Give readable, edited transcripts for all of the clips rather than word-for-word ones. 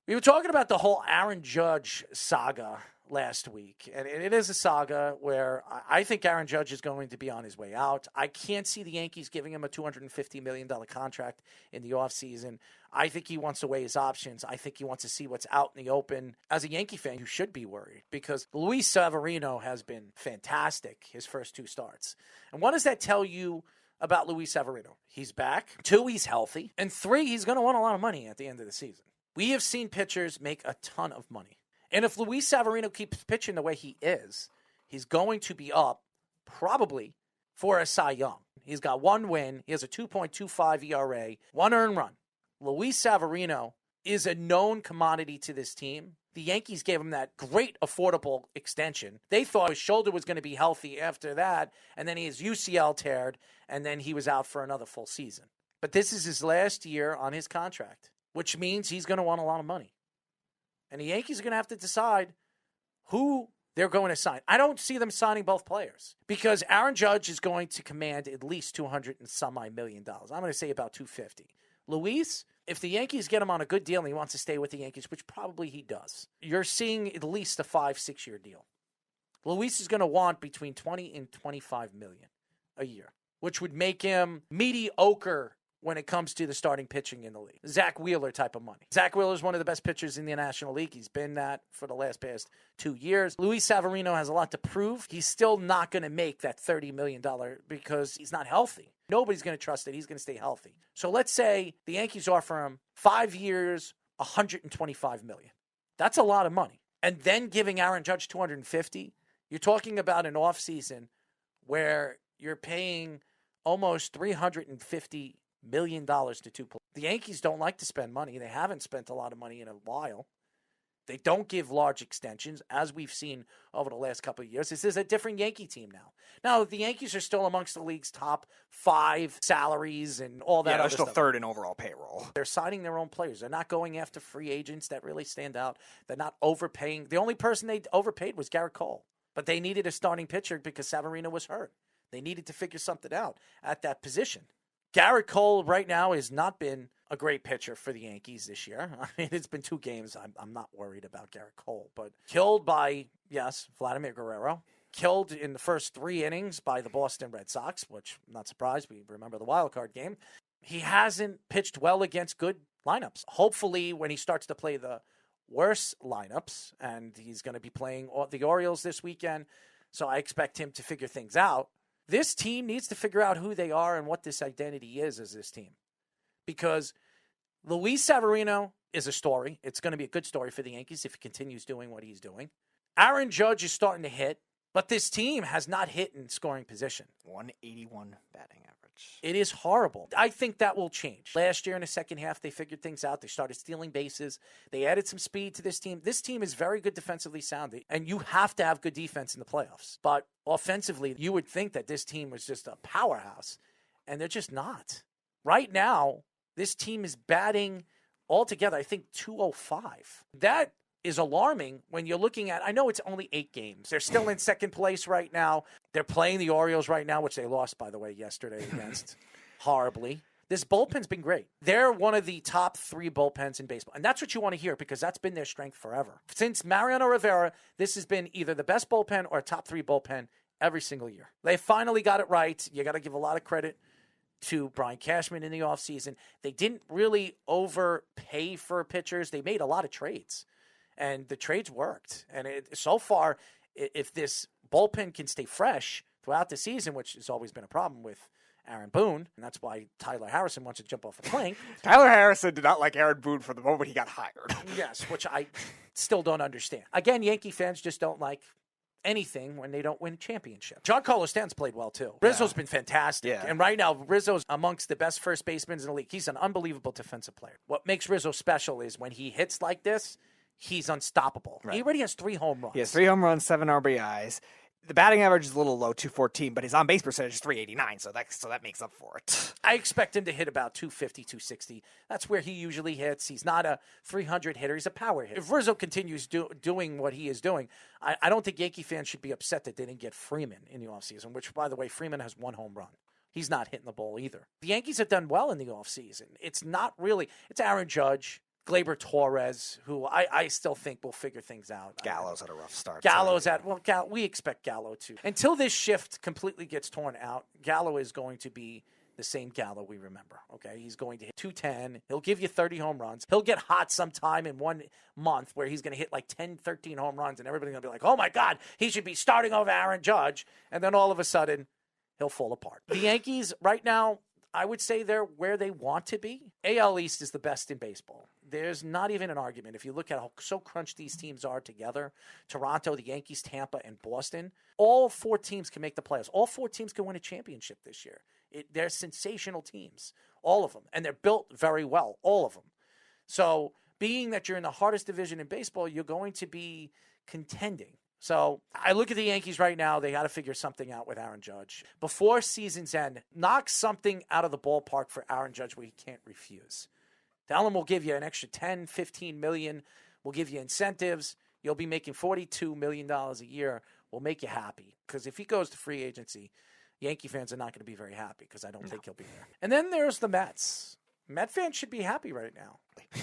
We were talking about the whole Aaron Judge saga last week, and it is a saga where I think Aaron Judge is going to be on his way out. I can't see the Yankees giving him a $250 million contract in the offseason. I think he wants to weigh his options. I think he wants to see what's out in the open. As a Yankee fan, you should be worried because Luis Severino has been fantastic his first 2 starts. And what does that tell you about Luis Severino? He's back. 2, he's healthy. And 3, he's going to want a lot of money at the end of the season. We have seen pitchers make a ton of money. And if Luis Severino keeps pitching the way he is, he's going to be up probably for a Cy Young. He's got 1 win. He has a 2.25 ERA, 1 earned run. Luis Severino is a known commodity to this team. The Yankees gave him that great affordable extension. They thought his shoulder was going to be healthy after that, and then his UCL teared, and then he was out for another full season. But this is his last year on his contract, which means he's going to want a lot of money. And the Yankees are going to have to decide who they're going to sign. I don't see them signing both players because Aaron Judge is going to command at least $200 and some odd million. I'm going to say about $250. Luis, if the Yankees get him on a good deal and he wants to stay with the Yankees, which probably he does, you're seeing at least a 5-6 year deal. Luis is going to want between $20 and $25 million a year, which would make him mediocre when it comes to the starting pitching in the league. Zach Wheeler type of money. Zach Wheeler is one of the best pitchers in the National League. He's been that for the past 2 years. Luis Severino has a lot to prove. He's still not going to make that $30 million because he's not healthy. Nobody's going to trust that he's going to stay healthy. So let's say the Yankees offer him 5 years, $125 million. That's a lot of money. And then giving Aaron Judge $250, you're talking about an offseason where you're paying almost $350 million to 2 players. The Yankees don't like to spend money. They haven't spent a lot of money in a while. They don't give large extensions, as we've seen over the last couple of years. This is a different Yankee team now. Now, the Yankees are still amongst the league's top 5 salaries and all that other stuff. They're still 3rd in overall payroll. They're signing their own players. They're not going after free agents that really stand out. They're not overpaying. The only person they overpaid was Garrett Cole. But they needed a starting pitcher because Savarino was hurt. They needed to figure something out at that position. Garrett Cole right now has not been a great pitcher for the Yankees this year. I mean, it's been 2 games. I'm not worried about Garrett Cole. But killed by, yes, Vladimir Guerrero. Killed in the first 3 innings by the Boston Red Sox, which I'm not surprised. We remember the wild card game. He hasn't pitched well against good lineups. Hopefully, when he starts to play the worse lineups, and he's going to be playing the Orioles this weekend, so I expect him to figure things out. This team needs to figure out who they are and what this identity is as this team. Because Luis Severino is a story. It's going to be a good story for the Yankees if he continues doing what he's doing. Aaron Judge is starting to hit, but this team has not hit in scoring position. 181 batting average. It is horrible. I think that will change. Last year in the second half, they figured things out. They started stealing bases. They added some speed to this team. This team is very good defensively sound, and you have to have good defense in the playoffs. But offensively, you would think that this team was just a powerhouse, and they're just not. Right now, this team is batting altogether, I think, 205. That is alarming when you're looking at, I know it's only 8 games. They're still in second place right now. They're playing the Orioles right now, which they lost, by the way, yesterday against horribly. This bullpen's been great. They're one of the top 3 bullpens in baseball. And that's what you want to hear because that's been their strength forever. Since Mariano Rivera, this has been either the best bullpen or a top 3 bullpen every single year. They finally got it right. You got to give a lot of credit to Brian Cashman in the offseason. They didn't really overpay for pitchers. They made a lot of trades. And the trades worked. And so far, if this bullpen can stay fresh throughout the season, which has always been a problem with Aaron Boone, and that's why Tyler Harrison wants to jump off a plank. Tyler Harrison did not like Aaron Boone from the moment he got hired. Yes, which I still don't understand. Again, Yankee fans just don't like anything when they don't win championship. Giancarlo Stanton's played well, too. Rizzo's been fantastic. Yeah. And right now, Rizzo's amongst the best first basemen in the league. He's an unbelievable defensive player. What makes Rizzo special is when he hits like this, he's unstoppable. Right. He already has 3 home runs. He has 3 home runs, 7 RBIs. The batting average is a little low, 214, but his on-base percentage is 389, so that makes up for it. I expect him to hit about 250, 260. That's where he usually hits. He's not a 300 hitter. He's a power hitter. If Rizzo continues doing what he is doing, I don't think Yankee fans should be upset that they didn't get Freeman in the offseason, which, by the way, Freeman has 1 home run. He's not hitting the ball either. The Yankees have done well in the offseason. It's not really – it's Aaron Judge. Gleyber Torres, who I still think will figure things out. Gallo's had a rough start. We expect Gallo to. Until this shift completely gets torn out, Gallo is going to be the same Gallo we remember, okay? He's going to hit 210. He'll give you 30 home runs. He'll get hot sometime in 1 month where he's going to hit like 10, 13 home runs, and everybody's going to be like, oh, my God, he should be starting over Aaron Judge. And then all of a sudden, he'll fall apart. The Yankees right now, I would say they're where they want to be. AL East is the best in baseball. There's not even an argument. If you look at how so crunched these teams are together, Toronto, the Yankees, Tampa, and Boston, all 4 teams can make the playoffs. All 4 teams can win a championship this year. They're sensational teams, all of them. And they're built very well, all of them. So being that you're in the hardest division in baseball, you're going to be contending. So I look at the Yankees right now. They got to figure something out with Aaron Judge. Before season's end, knock something out of the ballpark for Aaron Judge where he can't refuse. Tell him we'll give you an extra 10, 15 million. We'll give you incentives. You'll be making $42 million a year. We'll make you happy. Because if he goes to free agency, Yankee fans are not going to be very happy because I don't think he'll be there. And then there's the Mets. Met fans should be happy right now.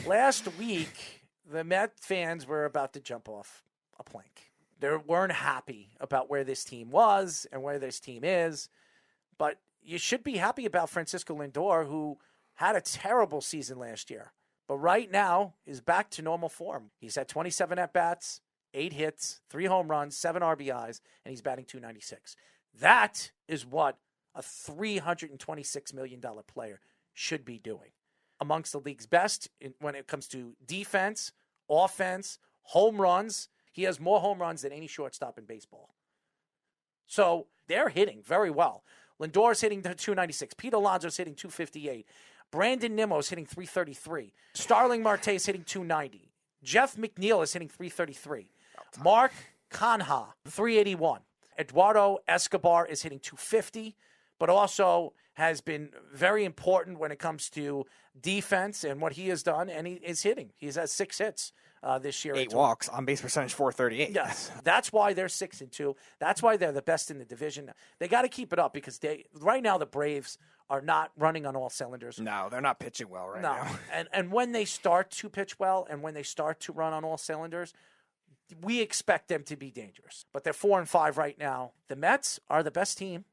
Last week, the Met fans were about to jump off a plank. They weren't happy about where this team was and where this team is. But you should be happy about Francisco Lindor, who had a terrible season last year. But right now is back to normal form. He's had 27 at-bats, 8 hits, 3 home runs, 7 RBIs, and he's batting .296. That is what a $326 million player should be doing. Amongst the league's best when it comes to defense, offense, home runs. He has more home runs than any shortstop in baseball. So they're hitting very well. Lindor's hitting .296. Pete Alonso's hitting .258. Brandon Nimmo's hitting .333. Starling Marte's hitting .290. Jeff McNeil is hitting .333. Mark Canha, .381. Eduardo Escobar is hitting .250, but also has been very important when it comes to defense and what he has done, and he is hitting. He's had 6 hits this year. 8 walks, on base percentage .438. Yes, that's why they're 6-2. That's why they're the best in the division. They got to keep it up because right now the Braves are not running on all cylinders. No, they're not pitching well now. And when they start to pitch well and when they start to run on all cylinders, we expect them to be dangerous. But they're 4-5 right now. The Mets are the best team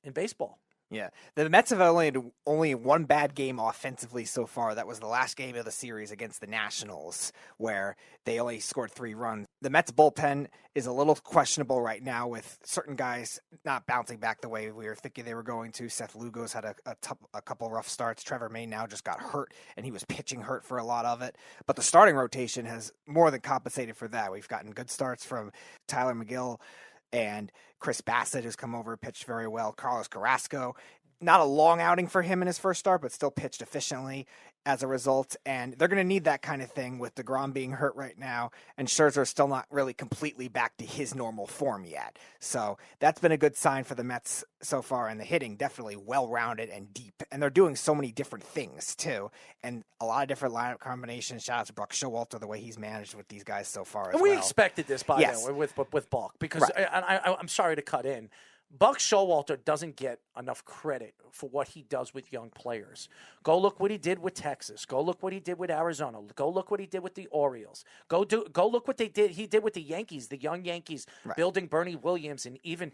in baseball. Yeah, the Mets have only one bad game offensively so far. That was the last game of the series against the Nationals, where they only scored 3 runs. The Mets bullpen is a little questionable right now with certain guys not bouncing back the way we were thinking they were going to. Seth Lugo's had a couple rough starts. Trevor May now just got hurt, and he was pitching hurt for a lot of it. But the starting rotation has more than compensated for that. We've gotten good starts from Tyler McGill and Chris Bassitt, who's come over and pitched very well. Carlos Carrasco, not a long outing for him in his first start, but still pitched efficiently as a result. And they're going to need that kind of thing with DeGrom being hurt right now. And Scherzer still not really completely back to his normal form yet. So that's been a good sign for the Mets so far. And the hitting definitely well-rounded and deep. And they're doing so many different things too. And a lot of different lineup combinations. Shout out to Buck Showalter, the way he's managed with these guys so far as well. And we expected this, by the way, with Buck. Because I'm sorry to cut in. Buck Showalter doesn't get enough credit for what he does with young players. Go look what he did with Texas. Go look what he did with Arizona. Go look what he did with the Orioles. Go look what he did with the Yankees, the young Yankees, building Bernie Williams and even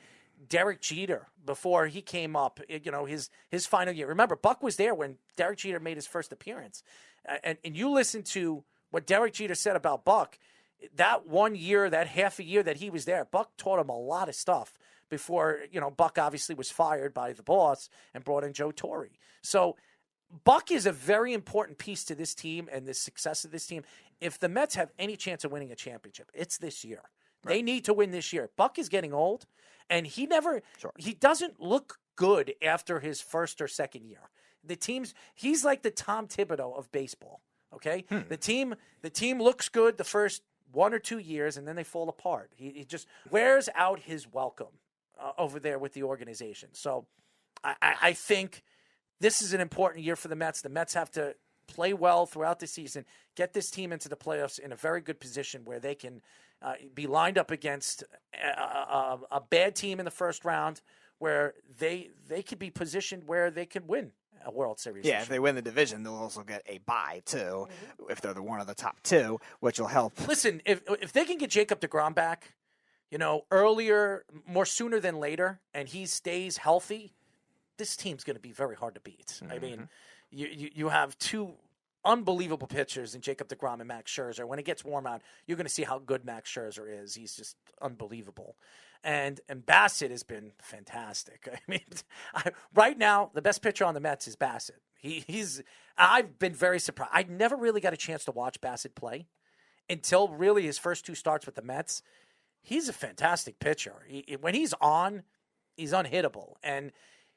Derek Jeter before he came up, his final year. Remember, Buck was there when Derek Jeter made his first appearance. And you listen to what Derek Jeter said about Buck, that 1 year, that half a year that he was there, Buck taught him a lot of stuff. Before, Buck obviously was fired by the boss and brought in Joe Torre. So Buck is a very important piece to this team and the success of this team. If the Mets have any chance of winning a championship, it's this year. Right. They need to win this year. Buck is getting old, and he doesn't look good after his first or second year. He's like the Tom Thibodeau of baseball, okay? The team looks good the first 1 or 2 years, and then they fall apart. He just wears out his welcome over there with the organization. So I think this is an important year for the Mets. The Mets have to play well throughout the season, get this team into the playoffs in a very good position where they can be lined up against a bad team in the first round where they could be positioned where they could win a World Series. Yeah, if they win the division, they'll also get a bye too, if they're one of the top two, which will help. Listen, if they can get Jacob deGrom back, earlier, more sooner than later, and he stays healthy, this team's going to be very hard to beat. I mean, you have two unbelievable pitchers in Jacob deGrom and Max Scherzer. When it gets warm out, you're going to see how good Max Scherzer is. He's just unbelievable. And Bassitt has been fantastic. I mean, right now, the best pitcher on the Mets is Bassitt. I've been very surprised. I never really got a chance to watch Bassitt play until really his first two starts with the Mets. He's a fantastic pitcher. When he's on, he's unhittable. And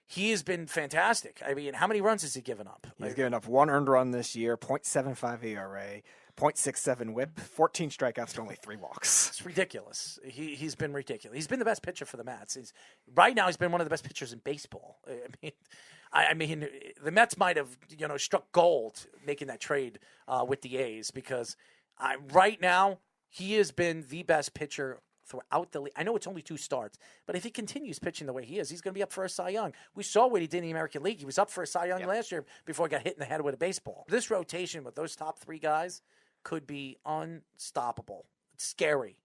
he has been fantastic. I mean, how many runs has he given up? He's given up 1 earned run this year, 0.75 ERA, 0.67 WHIP, 14 strikeouts, and only 3 walks. It's ridiculous. He's been ridiculous. He's been the best pitcher for the Mets. Right now, he's been one of the best pitchers in baseball. I mean, the Mets might have struck gold making that trade with the A's because right now he has been the best pitcher throughout the league. I know it's only 2 starts, but if he continues pitching the way he is, he's going to be up for a Cy Young. We saw what he did in the American League. He was up for a Cy Young last year before he got hit in the head with a baseball. This rotation with those top 3 guys could be unstoppable. It's scary.